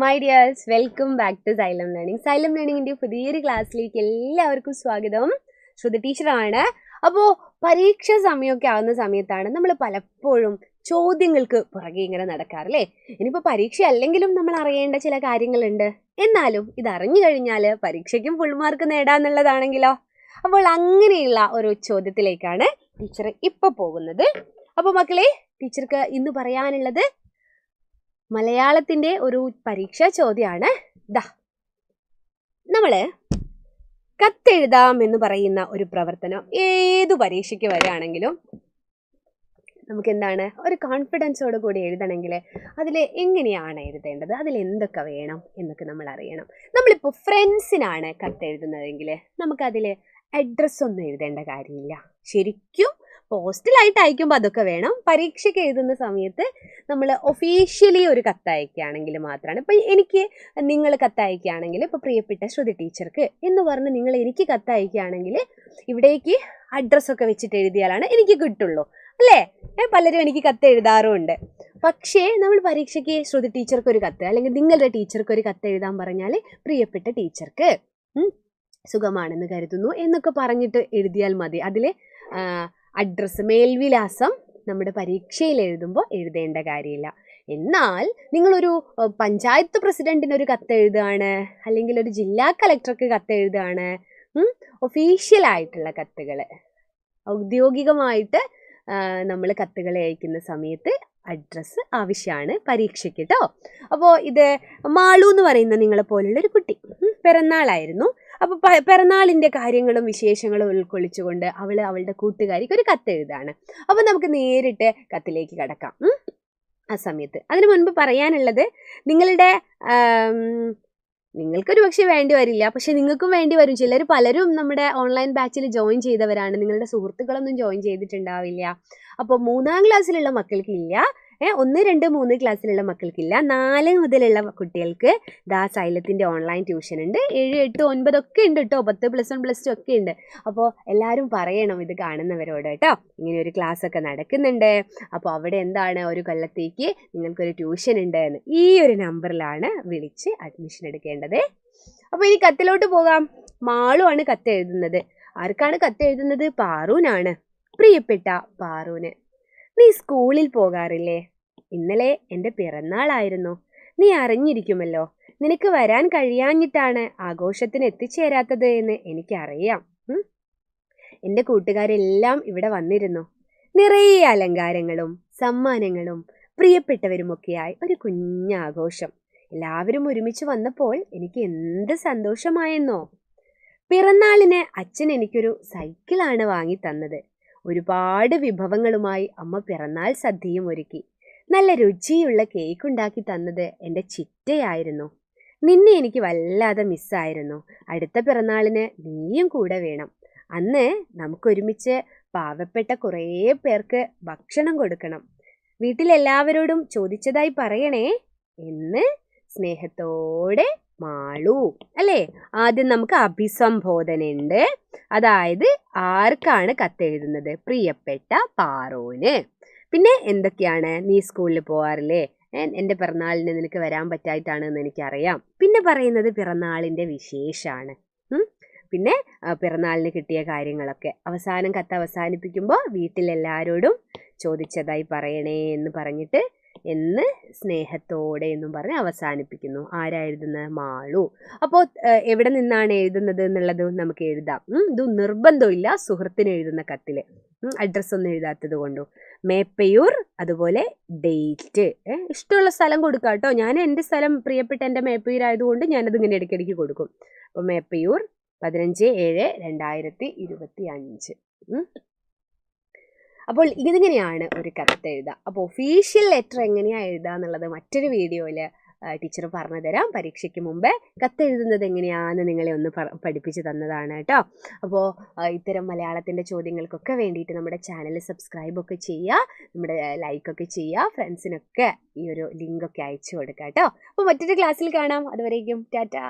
My dears, welcome back to Xylem learning. Xylem ലേണിംഗിൻ്റെ പുതിയൊരു ക്ലാസ്സിലേക്ക് എല്ലാവർക്കും സ്വാഗതം. ശ്രുതി ടീച്ചറാണ്. അപ്പോൾ പരീക്ഷ സമയമൊക്കെ ആവുന്ന സമയത്താണ് നമ്മൾ പലപ്പോഴും ചോദ്യങ്ങൾക്ക് പുറകെ ഇങ്ങനെ നടക്കാറില്ലേ. ഇനിയിപ്പോൾ പരീക്ഷ അല്ലെങ്കിലും നമ്മൾ അറിയേണ്ട ചില കാര്യങ്ങളുണ്ട്. എന്നാലും ഇത് അറിഞ്ഞു കഴിഞ്ഞാൽ പരീക്ഷയ്ക്കും ഫുൾ മാർക്ക് നേടാന്നുള്ളതാണെങ്കിലോ. അപ്പോൾ അങ്ങനെയുള്ള ഒരു ചോദ്യത്തിലേക്കാണ് ടീച്ചർ ഇപ്പോൾ പോകുന്നത്. അപ്പോൾ മക്കളെ, ടീച്ചർക്ക് ഇന്ന് പറയാനുള്ളത് മലയാളത്തിൻ്റെ ഒരു പരീക്ഷാ ചോദ്യമാണ്. നമ്മള് കത്തെഴുതാം എന്ന് പറയുന്ന ഒരു പ്രവർത്തനം ഏതു പരീക്ഷയ്ക്ക് വരികയാണെങ്കിലും നമുക്ക് എന്താണ്, ഒരു കോൺഫിഡൻസോട് കൂടി എഴുതണമെങ്കിൽ അതിൽ എങ്ങനെയാണ് എഴുതേണ്ടത്, അതിൽ എന്തൊക്കെ വേണം എന്നൊക്കെ നമ്മൾ അറിയണം. നമ്മളിപ്പോൾ ഫ്രണ്ട്സിനാണ് കത്തെഴുതുന്നതെങ്കിൽ നമുക്കതിൽ അഡ്രസ്സ് ഒന്നും എഴുതേണ്ട കാര്യമില്ല. ശരിക്കും പോസ്റ്റലായിട്ട് അയക്കുമ്പോൾ അതൊക്കെ വേണം. പരീക്ഷയ്ക്ക് എഴുതുന്ന സമയത്ത് നമ്മൾ ഒഫീഷ്യലി ഒരു കത്തയക്കുകയാണെങ്കിൽ മാത്രമാണ്. ഇപ്പം എനിക്ക് നിങ്ങൾ കത്തയക്കുകയാണെങ്കിൽ, ഇപ്പോൾ പ്രിയപ്പെട്ട ശ്രുതി ടീച്ചർക്ക് എന്ന് പറഞ്ഞ് നിങ്ങൾ എനിക്ക് കത്തയക്കുകയാണെങ്കിൽ ഇവിടേക്ക് അഡ്രസ്സൊക്കെ വെച്ചിട്ട് എഴുതിയാലാണ് എനിക്ക് കിട്ടുള്ളൂ, അല്ലേ? പലരും എനിക്ക് കത്ത് എഴുതാറുമുണ്ട്. പക്ഷേ നമ്മൾ പരീക്ഷയ്ക്ക് ശ്രുതി ടീച്ചർക്ക് ഒരു കത്ത്, അല്ലെങ്കിൽ നിങ്ങളുടെ ടീച്ചർക്ക് ഒരു കത്ത് എഴുതാൻ പറഞ്ഞാൽ പ്രിയപ്പെട്ട ടീച്ചർക്ക് സുഖമാണെന്ന് കരുതുന്നു എന്നൊക്കെ പറഞ്ഞിട്ട് എഴുതിയാൽ മതി. അതിൽ അഡ്രസ്സ്, മേൽവിലാസം നമ്മുടെ പരീക്ഷയിൽ എഴുതുമ്പോൾ എഴുതേണ്ട കാര്യമില്ല. എന്നാൽ നിങ്ങളൊരു പഞ്ചായത്ത് പ്രസിഡന്റിനൊരു കത്ത് എഴുതുകയാണ്, അല്ലെങ്കിൽ ഒരു ജില്ലാ കളക്ടർക്ക് കത്ത് എഴുതുകയാണ്, ഒഫീഷ്യലായിട്ടുള്ള കത്തുകൾ, ഔദ്യോഗികമായിട്ട് നമ്മൾ കത്തുകൾ അയക്കുന്ന സമയത്ത് അഡ്രസ്സ് ആവശ്യമാണ് പരീക്ഷയ്ക്ക് കേട്ടോ. അപ്പോൾ ഇത് മാളു എന്ന് പറയുന്ന നിങ്ങളെ പോലുള്ളൊരു കുട്ടി പിറന്നാളായിരുന്നു. അപ്പോൾ പിറന്നാളിൻ്റെ കാര്യങ്ങളും വിശേഷങ്ങളും ഉൾക്കൊള്ളിച്ചുകൊണ്ട് അവളുടെ കൂട്ടുകാരിക്ക് ഒരു കത്ത് എഴുതാണ്. അപ്പോൾ നമുക്ക് നേരിട്ട് കത്തിലേക്ക് കടക്കാം. ആ സമയത്ത് അതിനു മുൻപ് പറയാനുള്ളത്, നിങ്ങൾക്കൊരു പക്ഷേ വേണ്ടി വരില്ല, പക്ഷെ നിങ്ങൾക്കും വേണ്ടി വരും. പലരും നമ്മുടെ ഓൺലൈൻ ബാച്ചിൽ ജോയിൻ ചെയ്തവരാണ്. നിങ്ങളുടെ സുഹൃത്തുക്കളൊന്നും ജോയിൻ ചെയ്തിട്ടുണ്ടാവില്ല. അപ്പോൾ 3ാം ക്ലാസ്സിലുള്ള മക്കൾക്കില്ല, 1, 2, 3 ക്ലാസ്സിലുള്ള മക്കൾക്കില്ല. 4 മുതലുള്ള കുട്ടികൾക്ക് സൈലത്തിൻ്റെ ഓൺലൈൻ ട്യൂഷൻ ഉണ്ട്. 7, 8, 9 ഒക്കെ ഉണ്ട് കേട്ടോ. 10 +1 +2 ഒക്കെ ഉണ്ട്. അപ്പോൾ എല്ലാവരും പറയണം ഇത് കാണുന്നവരോട് കേട്ടോ, ഇങ്ങനെ ഒരു ക്ലാസ് ഒക്കെ നടക്കുന്നുണ്ട്. അപ്പോൾ അവിടെ എന്താണ്, ഒരു കൊല്ലത്തേക്ക് നിങ്ങൾക്കൊരു ട്യൂഷൻ ഉണ്ട് എന്ന്. ഈ ഒരു നമ്പറിലാണ് വിളിച്ച് അഡ്മിഷൻ എടുക്കേണ്ടത്. അപ്പോൾ ഇനി കത്തിലോട്ട് പോകാം. മാളുവാണ് കത്ത് എഴുതുന്നത്. ആർക്കാണ് കത്ത് എഴുതുന്നത്? പാറൂനാണ്. പ്രിയപ്പെട്ട പാറൂന്, നീ സ്കൂളിൽ പോകാറില്ലേ? ഇന്നലെ എൻ്റെ പിറന്നാളായിരുന്നു. നീ അറിഞ്ഞിരിക്കുമല്ലോ. നിനക്ക് വരാൻ കഴിയാഞ്ഞിട്ടാണ് ആഘോഷത്തിന് എത്തിച്ചേരാത്തത് എന്ന് എനിക്കറിയാം. എൻ്റെ കൂട്ടുകാരെല്ലാം ഇവിടെ വന്നിരുന്നു. നിറയെ അലങ്കാരങ്ങളും സമ്മാനങ്ങളും പ്രിയപ്പെട്ടവരുമൊക്കെയായി ഒരു കുഞ്ഞാഘോഷം. എല്ലാവരും ഒരുമിച്ച് വന്നപ്പോൾ എനിക്ക് എന്ത് സന്തോഷമായെന്നോ. പിറന്നാളിന് അച്ഛൻ എനിക്കൊരു സൈക്കിളാണ് വാങ്ങി തന്നത്. ഒരുപാട് വിഭവങ്ങളുമായി അമ്മ പിറന്നാൾ സദ്യയും ഒരുക്കി. നല്ല രുചിയുള്ള കേക്ക് ഉണ്ടാക്കി തന്നത് എൻ്റെ ചിറ്റയായിരുന്നു. നിന്നെ എനിക്ക് വല്ലാതെ മിസ്സായിരുന്നു. അടുത്ത പിറന്നാളിന് നീയും കൂടെ വേണം. അന്ന് നമുക്കൊരുമിച്ച് പാവപ്പെട്ട കുറേ പേർക്ക് ഭക്ഷണം കൊടുക്കണം. വീട്ടിലെല്ലാവരോടും ചോദിച്ചതായി പറയണേ എന്ന് സ്നേഹത്തോടെ മാളു. അല്ലേ? ആദ്യം നമുക്ക് അഭിസംബോധന ഉണ്ട്. അതായത് ആർക്കാണ് കത്തെഴുതുന്നത്? പ്രിയപ്പെട്ട പാറൂന്. പിന്നെ എന്തൊക്കെയാണ്? നീ സ്കൂളിൽ പോകാറില്ലേ? എൻ്റെ പിറന്നാളിന് നിനക്ക് വരാൻ പറ്റായിട്ടാണെന്ന് എനിക്കറിയാം. പിന്നെ പറയുന്നത് പിറന്നാളിൻ്റെ വിശേഷമാണ്. പിന്നെ പിറന്നാളിന് കിട്ടിയ കാര്യങ്ങളൊക്കെ. അവസാനം കത്ത് അവസാനിപ്പിക്കുമ്പോൾ വീട്ടിലെല്ലാവരോടും ചോദിച്ചതായി പറയണേ എന്ന് പറഞ്ഞിട്ട് എന്ന് സ്നേഹത്തോടെ എന്നും പറഞ്ഞ് അവസാനിപ്പിക്കുന്നു. ആരാ എഴുതുന്നത്? മാളു. അപ്പോൾ എവിടെ നിന്നാണ് എഴുതുന്നത് എന്നുള്ളത് നമുക്ക് എഴുതാം. ഇത് നിർബന്ധമില്ല സുഹൃത്തിന് എഴുതുന്ന കത്തിൽ, അഡ്രസ്സൊന്നും എഴുതാത്തത് കൊണ്ടു. മേപ്പയൂർ, അതുപോലെ ഡേറ്റ്, ഇഷ്ടമുള്ള സ്ഥലം കൊടുക്കാം കേട്ടോ. ഞാൻ എൻ്റെ സ്ഥലം പ്രിയപ്പെട്ട എൻ്റെ മേപ്പയൂർ ആയതുകൊണ്ട് ഞാനതിങ്ങനെ ഇടയ്ക്കിടയ്ക്ക് കൊടുക്കും. അപ്പോൾ മേപ്പയൂർ 15/7/2025. അപ്പോൾ ഇതിങ്ങനെയാണ് ഒരു കത്ത് എഴുതുക. അപ്പോൾ ഒഫീഷ്യൽ ലെറ്റർ എങ്ങനെയാണ് എഴുതുക എന്നുള്ളത് മറ്റൊരു വീഡിയോയിൽ ടീച്ചർ പറഞ്ഞു തരാം. പരീക്ഷയ്ക്ക് മുമ്പേ കത്തെഴുതുന്നത് എങ്ങനെയാണെന്ന് നിങ്ങളെ ഒന്ന് പഠിപ്പിച്ച് തന്നതാണ് കേട്ടോ. അപ്പോൾ ഇത്തരം മലയാളത്തിൻ്റെ ചോദ്യങ്ങൾക്കൊക്കെ വേണ്ടിയിട്ട് നമ്മുടെ ചാനൽ സബ്സ്ക്രൈബൊക്കെ ചെയ്യുക, നമ്മുടെ ലൈക്കൊക്കെ ചെയ്യുക, ഫ്രണ്ട്സിനൊക്കെ ഈ ഒരു ലിങ്കൊക്കെ അയച്ചു കൊടുക്കുക കേട്ടോ. അപ്പോൾ മറ്റൊരു ക്ലാസ്സിൽ കാണാം. അതുവരേക്കും ടാറ്റാ.